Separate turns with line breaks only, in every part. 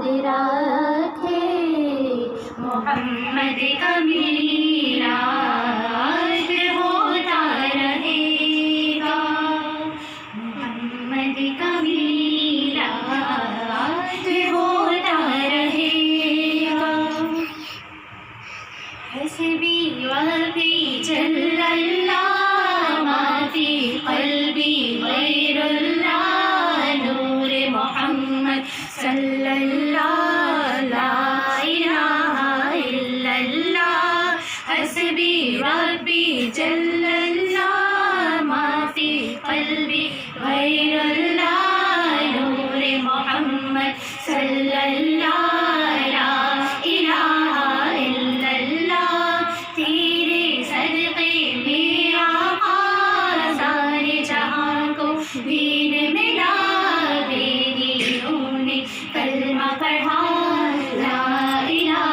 یاد رکھے، محمد کا میلاد ہوتا رہے گا، محمد کا میلاد ہوتا رہے گا۔ حسبی ربی جل اللہ ما فی قلبی غیر اللہ، نور محمد صلی اللہ لا الہ الا اللہ۔ حسبی ربی جل اللہ ما فی قلبی غیر اللہ، نور محمد صلی اللہ لا الہ الا اللہ۔ تیرے صدقے میں آقا سارے جہاں کو دین ملا، بے دینوں نے کلمہ پڑھا لا الہ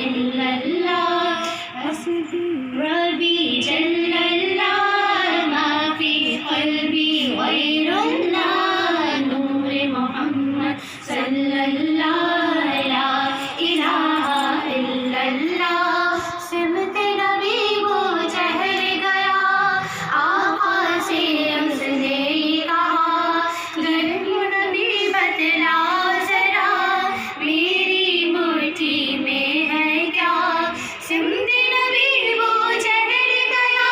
الا اللہ۔ حسبی ربی جل اللہ ما فی قلبی غیر اللہ، نور محمد صلی اللہ لا الہ الا اللہ۔ سمت نبی وہ چہر گیا، آقا سے اس نے کہا، گرم نبی بتلا ذرا میری مٹھی میں ہے کیا۔ سمت نبی وہ چہر گیا،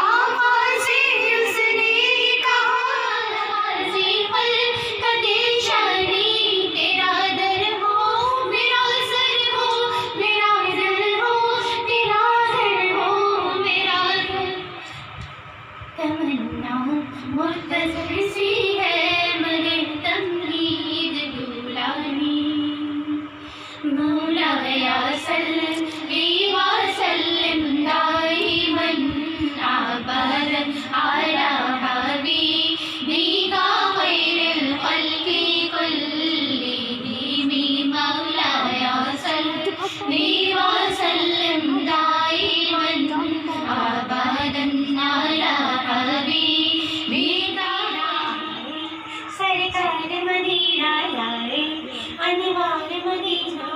آقا سے اس نے کہا، نازی خلقت شانی تیرا در ہو، میرا سر ہو، میرا دل ہو، تیرا در ہو، میرا دل۔ تمنا مختصر سی ہے مگر تمہید طولانی، مولایا صلی وسلم دائما ابدا علی حبیبک خیر الخلق کلہم، مولایا صلی وسلم دائما ابدا علی حبیبک۔ سرکار مدینہ لائے انوار مدینہ،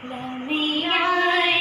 لمحے